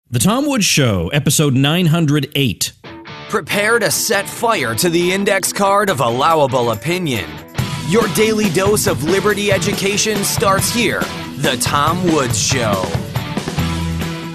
The Tom Woods Show, episode 908. Prepare to set fire to the index card of allowable opinion. Your daily dose of liberty education starts here. The Tom Woods Show.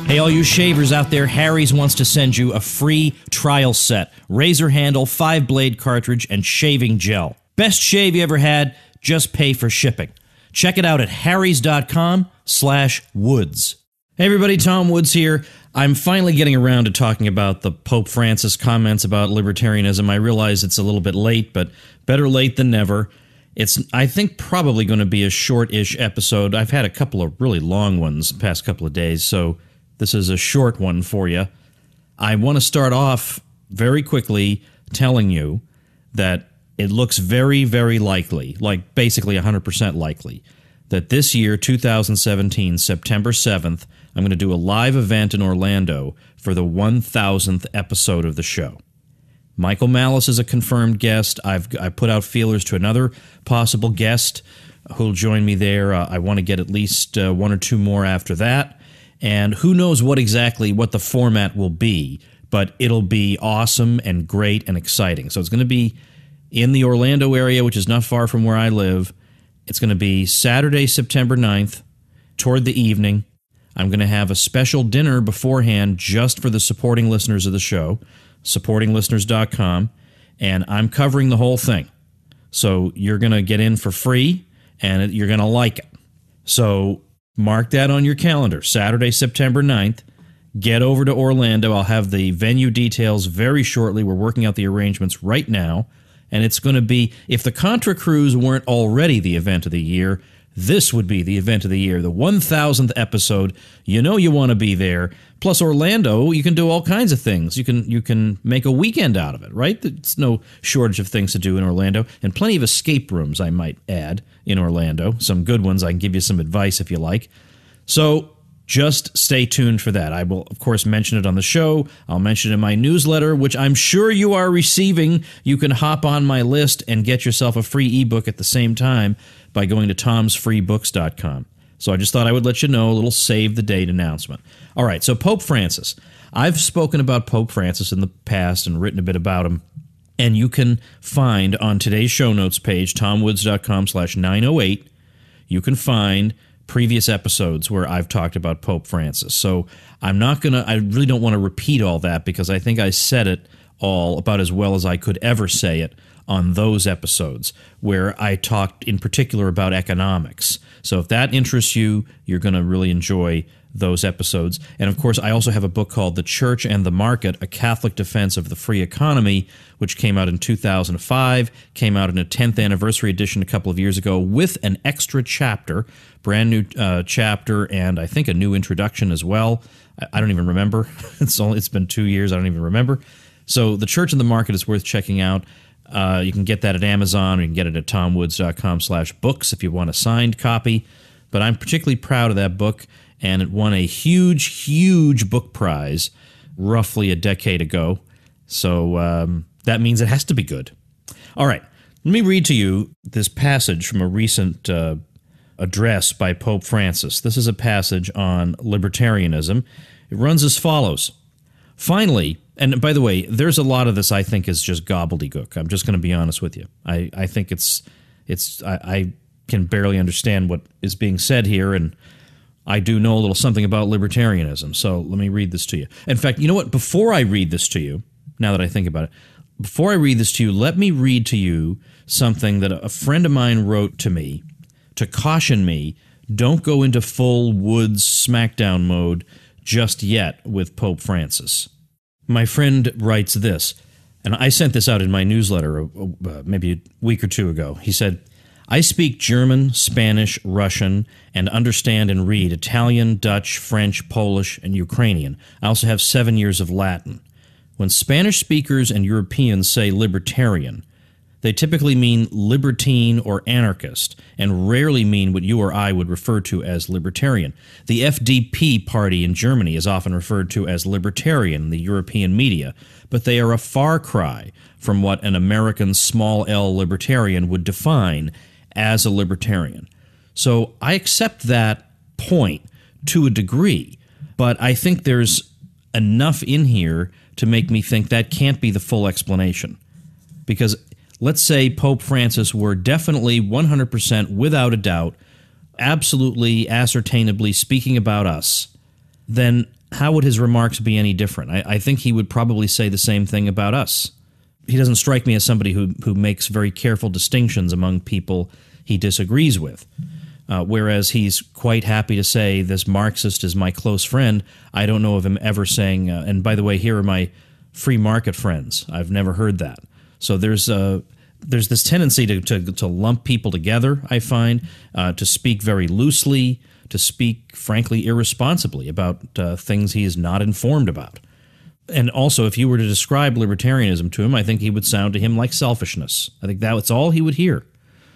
Hey, all you shavers out there, Harry's wants to send you a free trial set. Razor handle, 5-blade cartridge, and shaving gel. Best shave you ever had, just pay for shipping. Check it out at harrys.com/woods. Hey everybody, Tom Woods here. I'm finally getting around to talking about the Pope Francis comments about libertarianism. I realize it's a little bit late, but better late than never. It's, I think, probably going to be a short-ish episode. I've had a couple of really long ones the past couple of days, so this is a short one for you. I want to start off very quickly telling you that it looks very, very likely, like basically 100% likely, that this year, 2017, September 7th, I'm going to do a live event in Orlando for the 1,000th episode of the show. Michael Malice is a confirmed guest. I put out feelers to another possible guest who'll join me there. I want to get at least one or two more after that. And who knows what the format will be, but it'll be awesome and great and exciting. So it's going to be in the Orlando area, which is not far from where I live. It's going to be Saturday, September 9th, toward the evening. I'm going to have a special dinner beforehand just for the supporting listeners of the show, supportinglisteners.com, and I'm covering the whole thing. So you're going to get in for free, and you're going to like it. So mark that on your calendar, Saturday, September 9th. Get over to Orlando. I'll have the venue details very shortly. We're working out the arrangements right now, and it's going to be, if the Contra Cruise weren't already the event of the year, this would be the event of the year, the 1,000th episode. You know you want to be there. Plus Orlando, you can do all kinds of things. You can make a weekend out of it, right? There's no shortage of things to do in Orlando, and plenty of escape rooms, I might add, in Orlando. Some good ones. I can give you some advice if you like. So just stay tuned for that. I will, of course, mention it on the show. I'll mention it in my newsletter, which I'm sure you are receiving. You can hop on my list and get yourself a free ebook at the same time by going to tomsfreebooks.com. So I just thought I would let you know, a little save-the-date announcement. All right, so Pope Francis. I've spoken about Pope Francis in the past and written a bit about him, and you can find on today's show notes page, tomwoods.com/908, you can find previous episodes where I've talked about Pope Francis. So I really don't want to repeat all that because I think I said it all about as well as I could ever say it on those episodes where I talked in particular about economics. So if that interests you, you're going to really enjoy those episodes. And of course, I also have a book called The Church and the Market, A Catholic Defense of the Free Economy, which came out in 2005, came out in a 10th anniversary edition a couple of years ago with an extra chapter, brand new chapter, and I think a new introduction as well. I don't even remember. It's been 2 years. I don't even remember. So The Church and the Market is worth checking out. You can get that at Amazon, or you can get it at tomwoods.com/books if you want a signed copy. But I'm particularly proud of that book, and it won a huge, huge book prize roughly a decade ago. So that means it has to be good. All right, let me read to you this passage from a recent address by Pope Francis. This is a passage on libertarianism. It runs as follows. Finally, and by the way, there's a lot of this I think is just gobbledygook. I'm just going to be honest with you. I think I can barely understand what is being said here, and I do know a little something about libertarianism, so let me read this to you. In fact, you know what? Before I read this to you, now that I think about it, before I read this to you, let me read to you something that a friend of mine wrote to me to caution me, don't go into full Woods smackdown mode just yet with Pope Francis. My friend writes this, and I sent this out in my newsletter maybe a week or two ago. He said, I speak German, Spanish, Russian, and understand and read Italian, Dutch, French, Polish, and Ukrainian. I also have 7 years of Latin. When Spanish speakers and Europeans say libertarian, they typically mean libertine or anarchist, and rarely mean what you or I would refer to as libertarian. The FDP party in Germany is often referred to as libertarian in the European media, but they are a far cry from what an American small L libertarian would define as a libertarian. So I accept that point to a degree, but I think there's enough in here to make me think that can't be the full explanation. Because let's say Pope Francis were definitely 100% without a doubt, absolutely ascertainably speaking about us, then how would his remarks be any different? I think he would probably say the same thing about us. He doesn't strike me as somebody who makes very careful distinctions among people he disagrees with. Whereas he's quite happy to say this Marxist is my close friend. I don't know of him ever saying, and by the way, here are my free market friends. I've never heard that. So there's this tendency to lump people together, I find, to speak very loosely, to speak, frankly, irresponsibly about things he is not informed about. And also, if you were to describe libertarianism to him, I think he would sound to him like selfishness. I think that's all he would hear.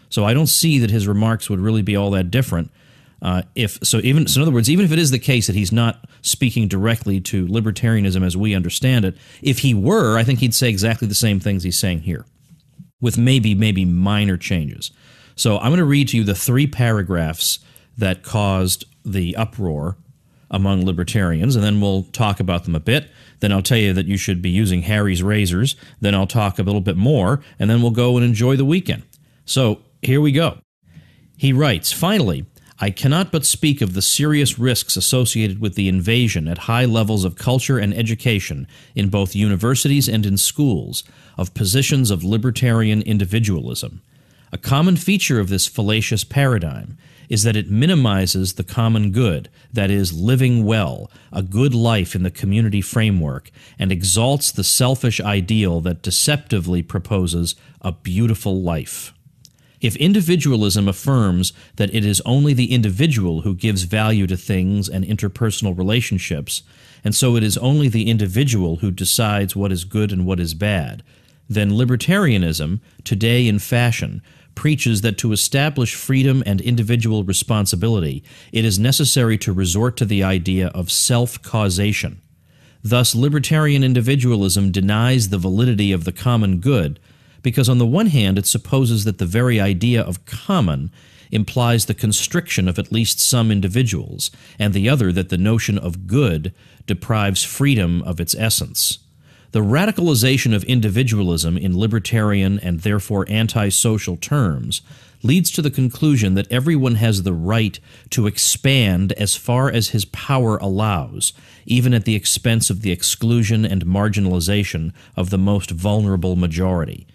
So I don't see that his remarks would really be all that different. In other words, even if it is the case that he's not speaking directly to libertarianism as we understand it, if he were, I think he'd say exactly the same things he's saying here, with maybe minor changes. So I'm going to read to you the 3 paragraphs that caused the uproar among libertarians, and then we'll talk about them a bit. Then I'll tell you that you should be using Harry's razors. Then I'll talk a little bit more, and then we'll go and enjoy the weekend. So here we go. He writes, "Finally, I cannot but speak of the serious risks associated with the invasion at high levels of culture and education in both universities and in schools of positions of libertarian individualism. A common feature of this fallacious paradigm is that it minimizes the common good, that is, living well, a good life in the community framework, and exalts the selfish ideal that deceptively proposes a beautiful life. If individualism affirms that it is only the individual who gives value to things and interpersonal relationships, and so it is only the individual who decides what is good and what is bad, then libertarianism, today in fashion, preaches that to establish freedom and individual responsibility, it is necessary to resort to the idea of self-causation. Thus, libertarian individualism denies the validity of the common good, because on the one hand it supposes that the very idea of common implies the constriction of at least some individuals, and the other that the notion of good deprives freedom of its essence. The radicalization of individualism in libertarian and therefore anti-social terms leads to the conclusion that everyone has the right to expand as far as his power allows, even at the expense of the exclusion and marginalization of the most vulnerable majority.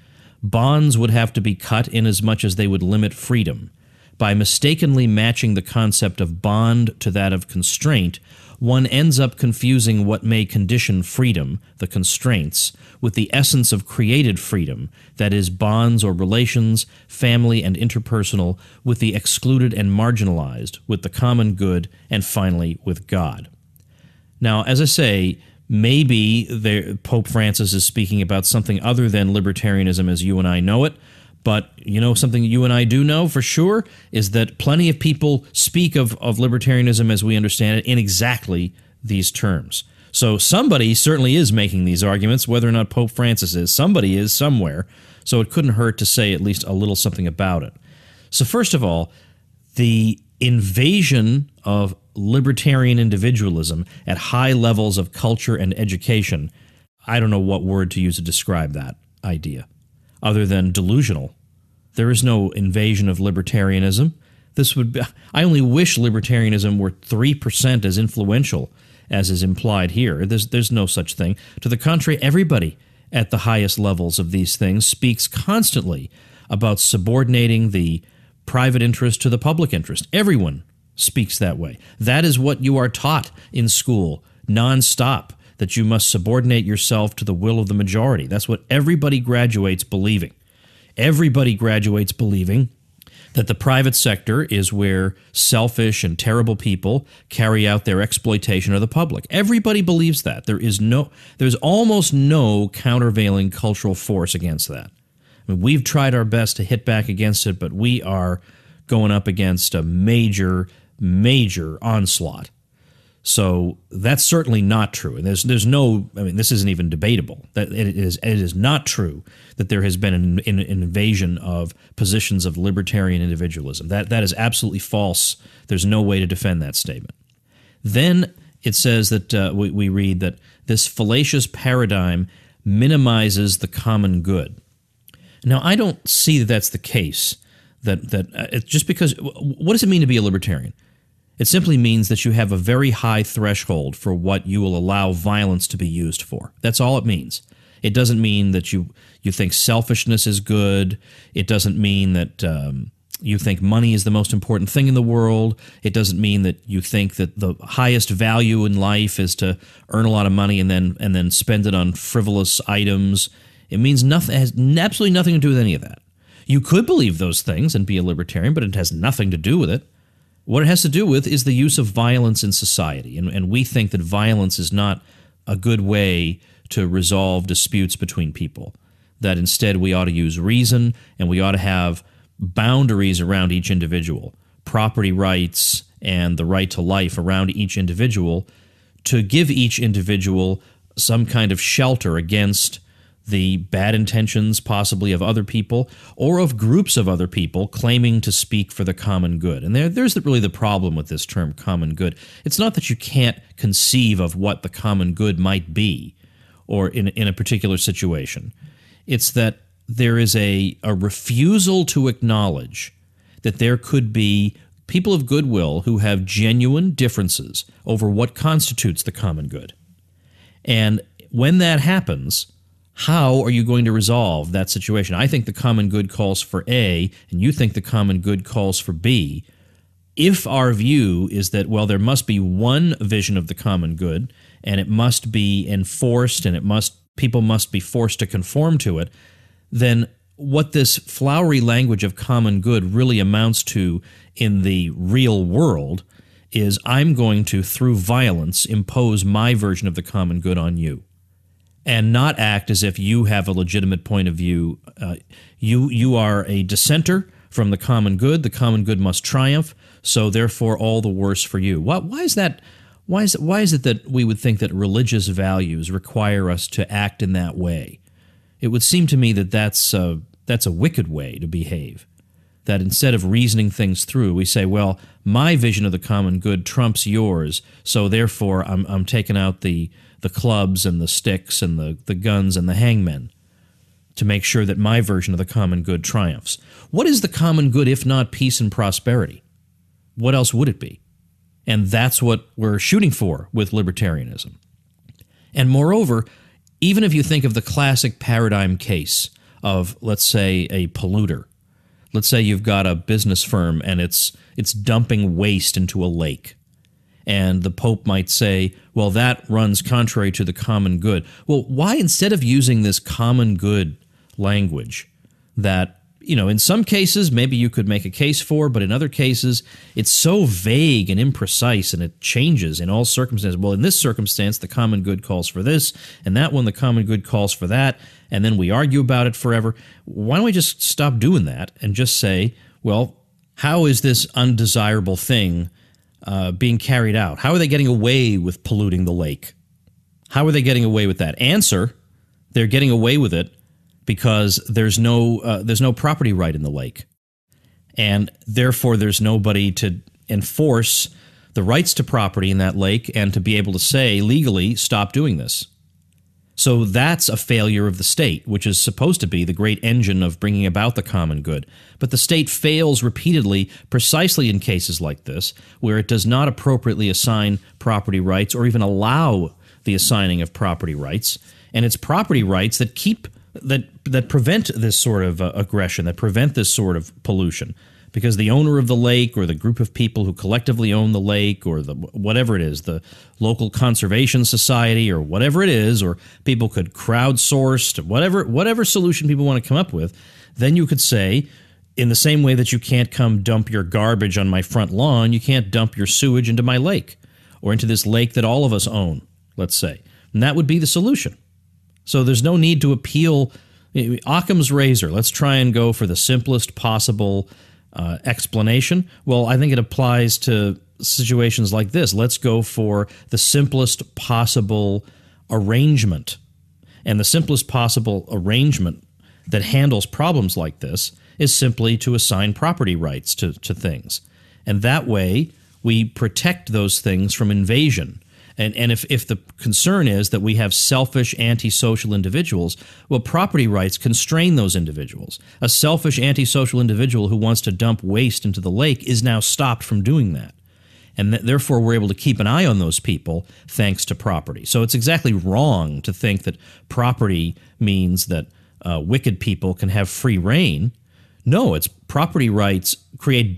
Bonds would have to be cut inasmuch as they would limit freedom. By mistakenly matching the concept of bond to that of constraint, one ends up confusing what may condition freedom, the constraints, with the essence of created freedom, that is, bonds or relations, family and interpersonal, with the excluded and marginalized, with the common good, and finally with God. Now, as I say, maybe Pope Francis is speaking about something other than libertarianism as you and I know it, but something you and I do know for sure is that plenty of people speak of libertarianism as we understand it in exactly these terms. So somebody certainly is making these arguments, whether or not Pope Francis is. Somebody is somewhere, so it couldn't hurt to say at least a little something about it. So first of all, the invasion of libertarian individualism at high levels of culture and education, I don't know what word to use to describe that idea, other than delusional. There is no invasion of libertarianism. I only wish libertarianism were 3% as influential as is implied here. There's no such thing. To the contrary, everybody at the highest levels of these things speaks constantly about subordinating the private interest to the public interest. Everyone speaks that way. That is what you are taught in school, nonstop, that you must subordinate yourself to the will of the majority. That's what everybody graduates believing. Everybody graduates believing that the private sector is where selfish and terrible people carry out their exploitation of the public. Everybody believes that. There's almost no countervailing cultural force against that. I mean, we've tried our best to hit back against it, but we are going up against a major onslaught. So that's certainly not true. And this isn't even debatable. That it is not true that there has been an invasion of positions of libertarian individualism. That is absolutely false. There's no way to defend that statement. Then it says that we read that this fallacious paradigm minimizes the common good. Now, I don't see that that's the case. It's just because, what does it mean to be a libertarian? It simply means that you have a very high threshold for what you will allow violence to be used for. That's all it means. It doesn't mean that you think selfishness is good. It doesn't mean that you think money is the most important thing in the world. It doesn't mean that you think that the highest value in life is to earn a lot of money and then spend it on frivolous items. It means nothing. It has absolutely nothing to do with any of that. You could believe those things and be a libertarian, but it has nothing to do with it. What it has to do with is the use of violence in society, and we think that violence is not a good way to resolve disputes between people, that instead we ought to use reason and we ought to have boundaries around each individual, property rights and the right to life around each individual, to give each individual some kind of shelter against the bad intentions possibly of other people or of groups of other people claiming to speak for the common good. And there's really the problem with this term common good. It's not that you can't conceive of what the common good might be or in a particular situation. It's that there is a refusal to acknowledge that there could be people of goodwill who have genuine differences over what constitutes the common good. And when that happens, how are you going to resolve that situation? I think the common good calls for A, and you think the common good calls for B. If our view is that, well, there must be one vision of the common good, and it must be enforced, and people must be forced to conform to it, then what this flowery language of common good really amounts to in the real world is I'm going to, through violence, impose my version of the common good on you, and not act as if you have a legitimate point of view. You are a dissenter from the common good. The common good must triumph, so therefore all the worse for you. Why is that? Why is it that we would think that religious values require us to act in that way? It would seem to me that that's a wicked way to behave. That instead of reasoning things through, we say, well, my vision of the common good trumps yours, so therefore I'm taking out the clubs and the sticks and the guns and the hangmen to make sure that my version of the common good triumphs. What is the common good if not peace and prosperity? What else would it be? And that's what we're shooting for with libertarianism. And moreover, even if you think of the classic paradigm case of, let's say, a polluter. Let's say you've got a business firm and it's dumping waste into a lake. And the Pope might say, well, that runs contrary to the common good. Well, why, instead of using this common good language that, in some cases maybe you could make a case for, but in other cases it's so vague and imprecise and it changes in all circumstances. Well, in this circumstance, the common good calls for this, and that one, the common good calls for that, and then we argue about it forever. Why don't we just stop doing that and just say, well, how is this undesirable thing being carried out? How are they getting away with polluting the lake? How are they getting away with that? Answer, they're getting away with it because there's no property right in the lake. And therefore there's nobody to enforce the rights to property in that lake and to be able to say legally, stop doing this. So that's a failure of the state, which is supposed to be the great engine of bringing about the common good. But the state fails repeatedly precisely in cases like this, where it does not appropriately assign property rights or even allow the assigning of property rights. And it's property rights that that prevent this sort of aggression, that prevent this sort of pollution. Because the owner of the lake or the group of people who collectively own the lake or whatever it is, the local conservation society or whatever it is, or people could crowdsource, whatever solution people want to come up with, then you could say, in the same way that you can't come dump your garbage on my front lawn, you can't dump your sewage into my lake or into this lake that all of us own, let's say. And that would be the solution. So there's no need to appeal Occam's razor. Let's try and go for the simplest possible explanation. Well, I think it applies to situations like this. Let's go for the simplest possible arrangement. And the simplest possible arrangement that handles problems like this is simply to assign property rights to things. And that way, we protect those things from invasion. And if the concern is that we have selfish, antisocial individuals, well, property rights constrain those individuals. A selfish, antisocial individual who wants to dump waste into the lake is now stopped from doing that. And therefore, we're able to keep an eye on those people thanks to property. So it's exactly wrong to think that property means that wicked people can have free reign. No, it's property rights create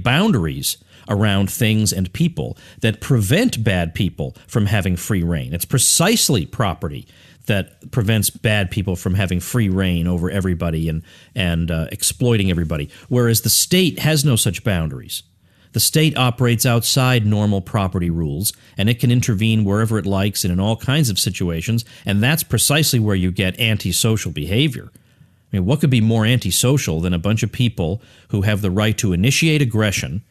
boundaries around things and people that prevent bad people from having free reign. It's precisely property that prevents bad people from having free reign over everybody and exploiting everybody, whereas the state has no such boundaries. The state operates outside normal property rules, and it can intervene wherever it likes and in all kinds of situations, and that's precisely where you get antisocial behavior. I mean, what could be more antisocial than a bunch of people who have the right to initiate aggression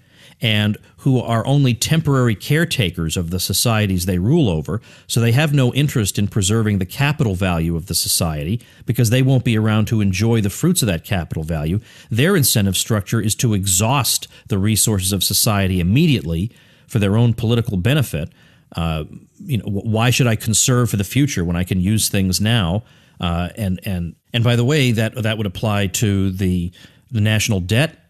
and who are only temporary caretakers of the societies they rule over, so they have no interest in preserving the capital value of the society because they won't be around to enjoy the fruits of that capital value. Their incentive structure is to exhaust the resources of society immediately for their own political benefit. Why should I conserve for the future when I can use things now? And by the way, that would apply to the national debt.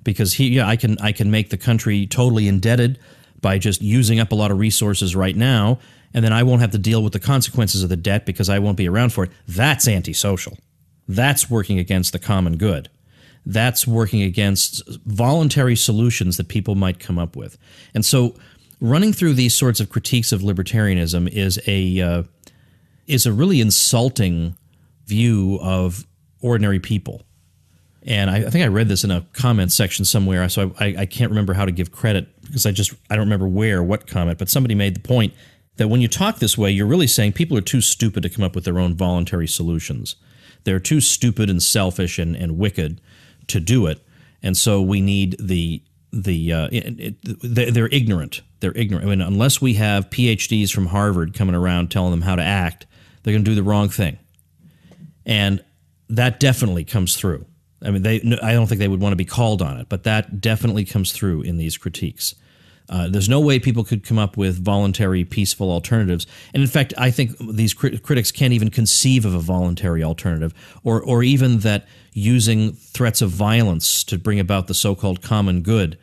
Because I can make the country totally indebted by just using up a lot of resources right now, and then I won't have to deal with the consequences of the debt because I won't be around for it. That's antisocial. That's working against the common good. That's working against voluntary solutions that people might come up with. And so running through these sorts of critiques of libertarianism is a really insulting view of ordinary people. And I think I read this in a comment section somewhere, so I can't remember how to give credit because I don't remember what comment, but somebody made the point that when you talk this way, you're really saying people are too stupid to come up with their own voluntary solutions. They're too stupid and selfish and wicked to do it, and so we need they're ignorant. They're ignorant. I mean, unless we have PhDs from Harvard coming around telling them how to act, they're going to do the wrong thing, and that definitely comes through. I mean, I don't think they would want to be called on it, but that definitely comes through in these critiques. There's no way people could come up with voluntary, peaceful alternatives. And in fact, I think these critics can't even conceive of a voluntary alternative, or even that using threats of violence to bring about the so-called common good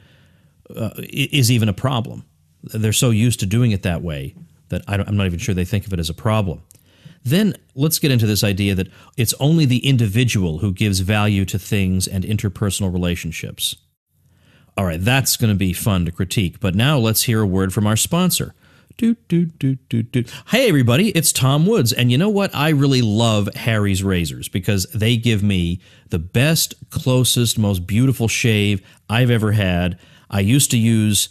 is even a problem. They're so used to doing it that way that I'm not even sure they think of it as a problem. Then let's get into this idea that it's only the individual who gives value to things and interpersonal relationships. All right, that's going to be fun to critique, but now let's hear a word from our sponsor. Hey everybody, it's Tom Woods, and you know what? I really love Harry's razors because they give me the best, closest, most beautiful shave I've ever had. I used to use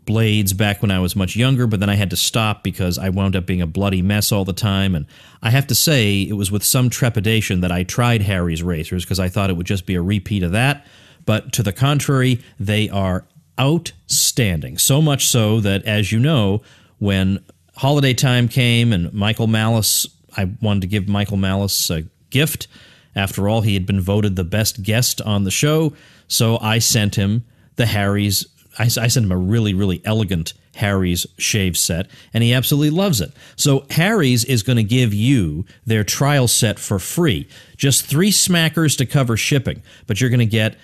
blades back when I was much younger, but then I had to stop because I wound up being a bloody mess all the time. And I have to say, it was with some trepidation that I tried Harry's razors because I thought it would just be a repeat of that. But to the contrary, they are outstanding. So much so that, as you know, when holiday time came and Michael Malice, I wanted to give Michael Malice a gift. After all, he had been voted the best guest on the show. So I sent him the Harry's. I sent him a really, really elegant Harry's shave set, and he absolutely loves it. So Harry's is going to give you their trial set for free. Just 3 smackers to cover shipping, but you're going to get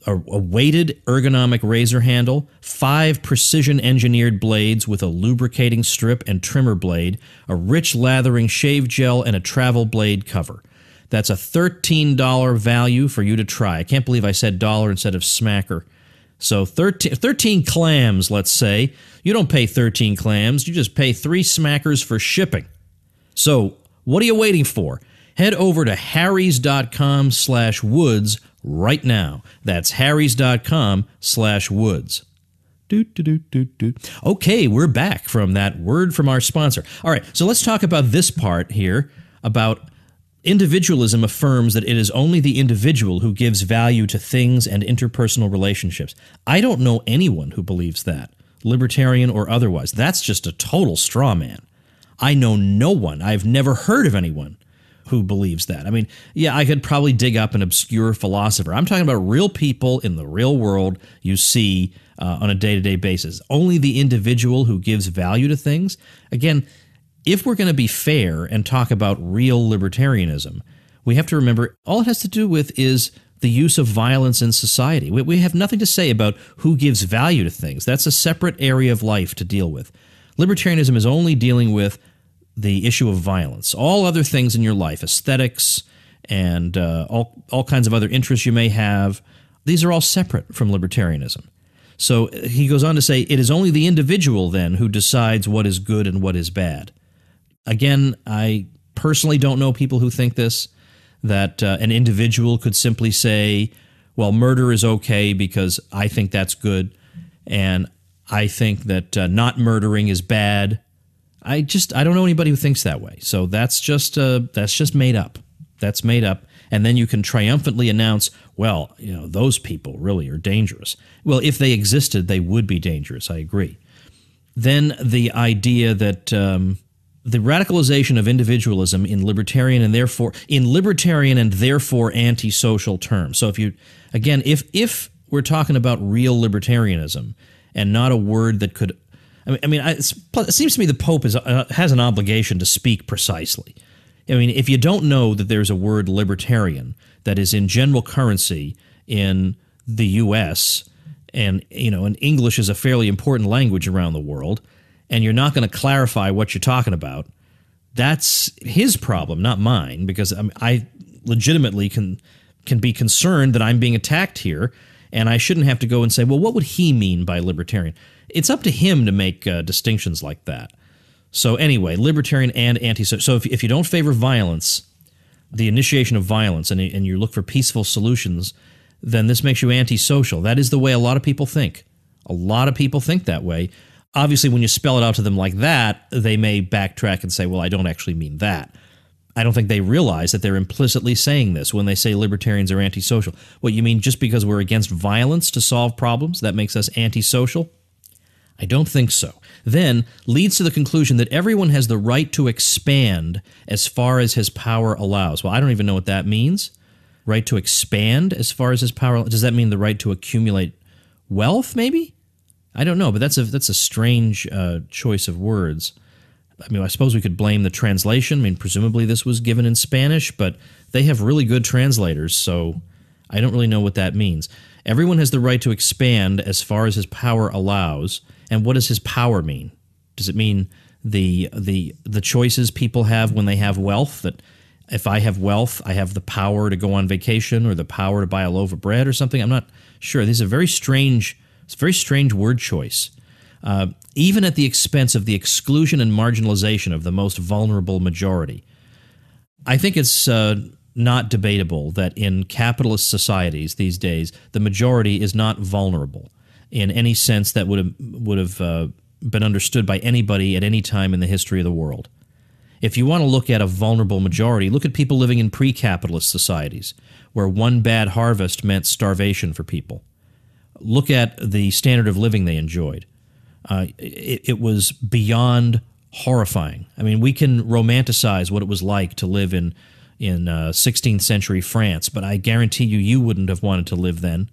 a weighted ergonomic razor handle, 5 precision-engineered blades with a lubricating strip and trimmer blade, a rich lathering shave gel, and a travel blade cover. That's a $13 value for you to try. I can't believe I said dollar instead of smacker. So 13 clams, let's say. You don't pay 13 clams. You just pay 3 smackers for shipping. So what are you waiting for? Head over to harrys.com/woods right now. That's harrys.com/woods. Okay, we're back from that word from our sponsor. All right, so let's talk about this part here about individualism affirms that it is only the individual who gives value to things and interpersonal relationships. I don't know anyone who believes that, libertarian or otherwise. That's just a total straw man. I know no one, I've never heard of anyone who believes that. I mean, yeah, I could probably dig up an obscure philosopher. I'm talking about real people in the real world you see on a day-to-day basis. Only the individual who gives value to things. Again, if we're going to be fair and talk about real libertarianism, we have to remember all it has to do with is the use of violence in society. We have nothing to say about who gives value to things. That's a separate area of life to deal with. Libertarianism is only dealing with the issue of violence. All other things in your life, aesthetics and all kinds of other interests you may have, these are all separate from libertarianism. So he goes on to say, it is only the individual then who decides what is good and what is bad. Again, I personally don't know people who think this, that an individual could simply say, well, murder is okay because I think that's good, and I think that not murdering is bad. I don't know anybody who thinks that way. So that's just made up. That's made up. And then you can triumphantly announce, well, those people really are dangerous. Well, if they existed, they would be dangerous. I agree. Then the idea that the radicalization of individualism in libertarian and therefore antisocial terms. So if we're talking about real libertarianism and not a word that could, it seems to me the Pope has an obligation to speak precisely. I mean, if you don't know that there's a word libertarian that is in general currency in the U.S., and English is a fairly important language around the world, and you're not going to clarify what you're talking about, that's his problem, not mine, because I legitimately can be concerned that I'm being attacked here, and I shouldn't have to go and say, well, what would he mean by libertarian? It's up to him to make distinctions like that. So anyway, libertarian and anti-social. So if you don't favor violence, the initiation of violence, and you look for peaceful solutions, then this makes you antisocial. That is the way a lot of people think. A lot of people think that way. Obviously, when you spell it out to them like that, they may backtrack and say, well, I don't actually mean that. I don't think they realize that they're implicitly saying this when they say libertarians are antisocial. What, you mean just because we're against violence to solve problems, that makes us antisocial? I don't think so. Then leads to the conclusion that everyone has the right to expand as far as his power allows. Well, I don't even know what that means. Right to expand as far as his power. Does that mean the right to accumulate wealth, maybe? I don't know, but that's a strange choice of words. I mean, I suppose we could blame the translation. I mean, presumably this was given in Spanish, but they have really good translators, so I don't really know what that means. Everyone has the right to expand as far as his power allows. And what does his power mean? Does it mean the choices people have when they have wealth? That if I have wealth, I have the power to go on vacation or the power to buy a loaf of bread or something? I'm not sure. These are very strange. It's a very strange word choice. Even at the expense of the exclusion and marginalization of the most vulnerable majority. I think it's not debatable that in capitalist societies these days, the majority is not vulnerable in any sense that would have been understood by anybody at any time in the history of the world. If you want to look at a vulnerable majority, look at people living in pre-capitalist societies, where one bad harvest meant starvation for people. Look at the standard of living they enjoyed. It was beyond horrifying. I mean, we can romanticize what it was like to live in 16th century France, but I guarantee you wouldn't have wanted to live then.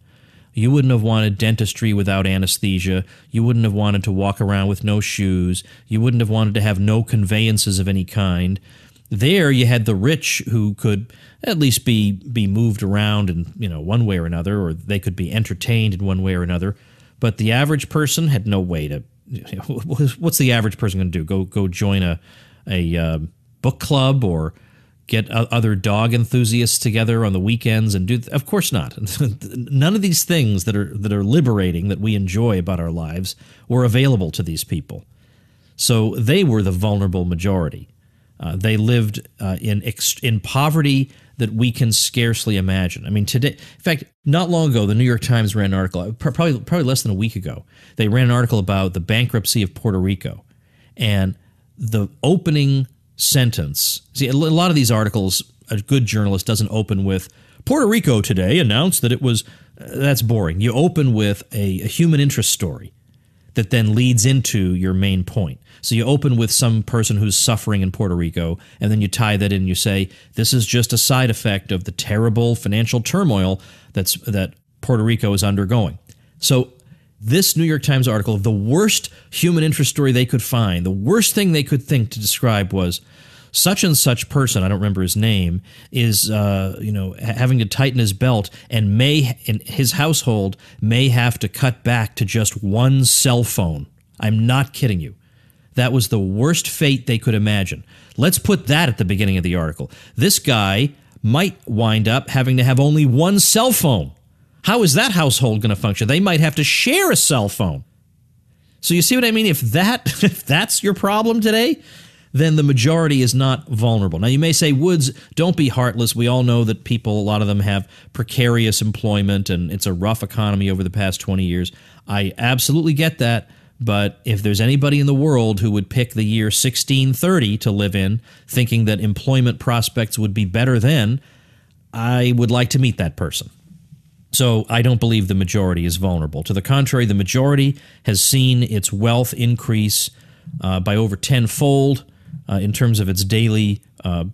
You wouldn't have wanted dentistry without anesthesia. You wouldn't have wanted to walk around with no shoes. You wouldn't have wanted to have no conveyances of any kind. There you had the rich who could at least be moved around in one way or another, or they could be entertained in one way or another. But the average person had no way to. What's the average person going to do? Go join a book club or get other dog enthusiasts together on the weekends and do? Of course not. None of these things that are liberating that we enjoy about our lives were available to these people. So they were the vulnerable majority. They lived in poverty that we can scarcely imagine. I mean, today, in fact, not long ago, the New York Times ran an article, probably less than a week ago. They ran an article about the bankruptcy of Puerto Rico, and the opening sentence. See, a lot of these articles, a good journalist doesn't open with Puerto Rico today announced that it was. That's boring. You open with a human interest story. that then leads into your main point. So you open with some person who's suffering in Puerto Rico, and then you tie that in and you say, this is just a side effect of the terrible financial turmoil that Puerto Rico is undergoing. So this New York Times article, the worst human interest story they could find, the worst thing they could think to describe was such and such person, I don't remember his name, is having to tighten his belt and in his household may have to cut back to just one cell phone. I'm not kidding you. That was the worst fate they could imagine. Let's put that at the beginning of the article. This guy might wind up having to have only one cell phone. How is that household going to function? They might have to share a cell phone. So you see what I mean? If that's your problem today, then the majority is not vulnerable. Now, you may say, Woods, don't be heartless. We all know that people, a lot of them have precarious employment, and it's a rough economy over the past 20 years. I absolutely get that. But if there's anybody in the world who would pick the year 1630 to live in, thinking that employment prospects would be better then, I would like to meet that person. So I don't believe the majority is vulnerable. To the contrary, the majority has seen its wealth increase by over tenfold in terms of its daily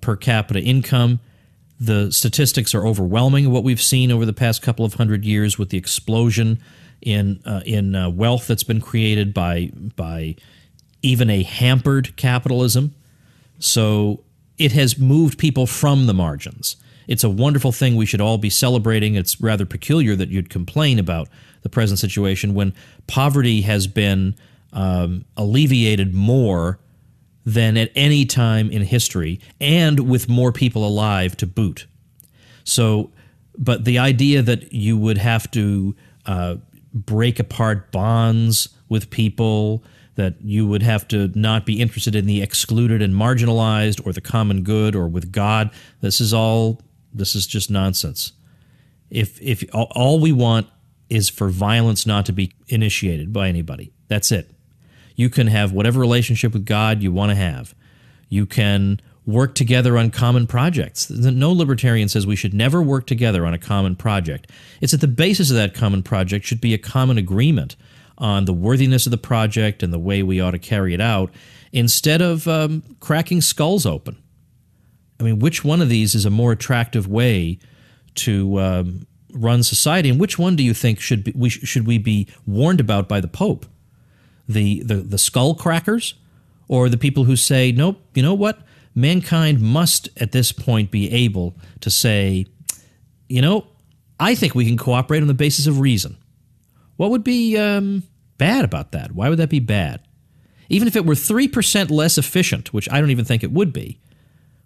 per capita income. The statistics are overwhelming, what we've seen over the past couple of hundred years with the explosion in wealth that's been created by even a hampered capitalism. So it has moved people from the margins. It's a wonderful thing we should all be celebrating. It's rather peculiar that you'd complain about the present situation when poverty has been alleviated more than at any time in history, and with more people alive to boot. So, but the idea that you would have to break apart bonds with people, that you would have to not be interested in the excluded and marginalized or the common good or with God, this is just nonsense. If all we want is for violence not to be initiated by anybody, that's it. You can have whatever relationship with God you want to have. You can work together on common projects. No libertarian says we should never work together on a common project. It's that the basis of that common project should be a common agreement on the worthiness of the project and the way we ought to carry it out, instead of cracking skulls open. I mean, which one of these is a more attractive way to run society, and which one do you think should we be warned about by the Pope? The skull crackers, or the people who say, nope, you know what? Mankind must at this point be able to say, I think we can cooperate on the basis of reason. What would be bad about that? Why would that be bad? Even if it were 3% less efficient, which I don't even think it would be,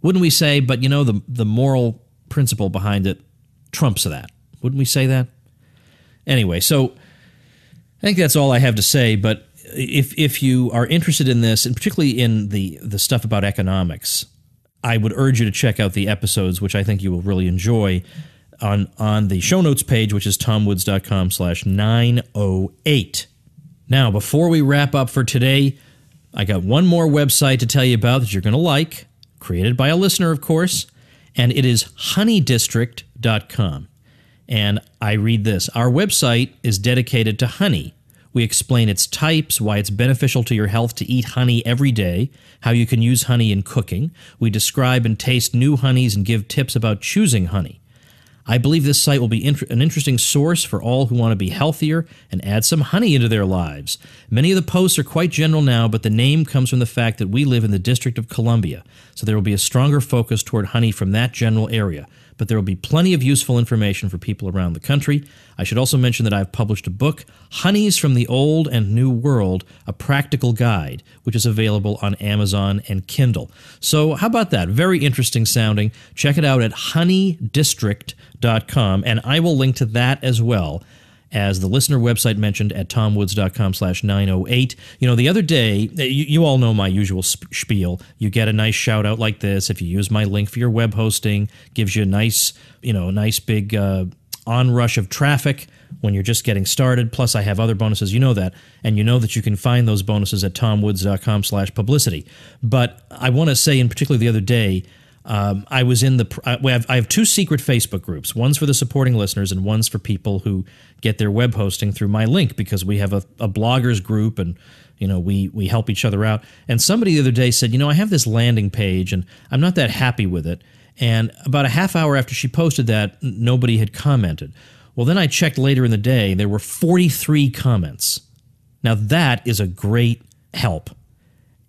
wouldn't we say, but the moral principle behind it trumps that? Wouldn't we say that? Anyway, so I think that's all I have to say, but if you are interested in this, and particularly in the stuff about economics, I would urge you to check out the episodes, which I think you will really enjoy, on the show notes page, which is tomwoods.com/908. Now, before we wrap up for today, I got one more website to tell you about that you're going to like, created by a listener, of course, and it is honeydistrict.com. And I read this. Our website is dedicated to honey. We explain its types, why it's beneficial to your health to eat honey every day, how you can use honey in cooking. We describe and taste new honeys and give tips about choosing honey. I believe this site will be an interesting source for all who want to be healthier and add some honey into their lives. Many of the posts are quite general now, but the name comes from the fact that we live in the District of Columbia, so there will be a stronger focus toward honey from that general area. But there will be plenty of useful information for people around the country. I should also mention that I've published a book, Honeys from the Old and New World, A Practical Guide, which is available on Amazon and Kindle. So how about that? Very interesting sounding. Check it out at honeydistrict.com, and I will link to that as well as the listener website mentioned at tomwoods.com/908. The other day, you all know my usual spiel. You get a nice shout out like this if you use my link for your web hosting. Gives you a nice big onrush of traffic when you're just getting started. Plus, I have other bonuses. You know that. And you know that you can find those bonuses at tomwoods.com/publicity. But I want to say, in particular the other day, I was in the. I have two secret Facebook groups. One's for the supporting listeners, and one's for people who get their web hosting through my link, because we have a bloggers group, and we help each other out. And somebody the other day said, I have this landing page, and I'm not that happy with it. And about a half hour after she posted that, nobody had commented. Well, then I checked later in the day. There were 43 comments. Now that is a great help.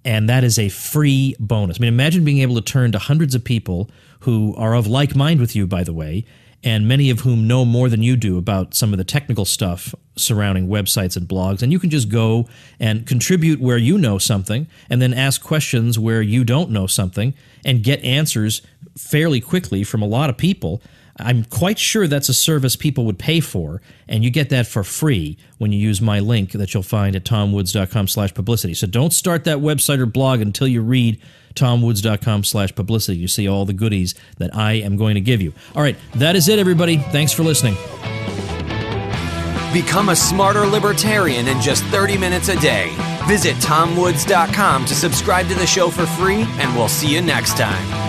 And that is a free bonus. I mean, imagine being able to turn to hundreds of people who are of like mind with you, by the way, and many of whom know more than you do about some of the technical stuff surrounding websites and blogs. And you can just go and contribute where you know something, and then ask questions where you don't know something, and get answers fairly quickly from a lot of people. I'm quite sure that's a service people would pay for, and you get that for free when you use my link that you'll find at tomwoods.com/publicity. So don't start that website or blog until you read tomwoods.com/publicity. You see all the goodies that I am going to give you. All right, that is it, everybody. Thanks for listening. Become a smarter libertarian in just 30 minutes a day. Visit tomwoods.com to subscribe to the show for free, and we'll see you next time.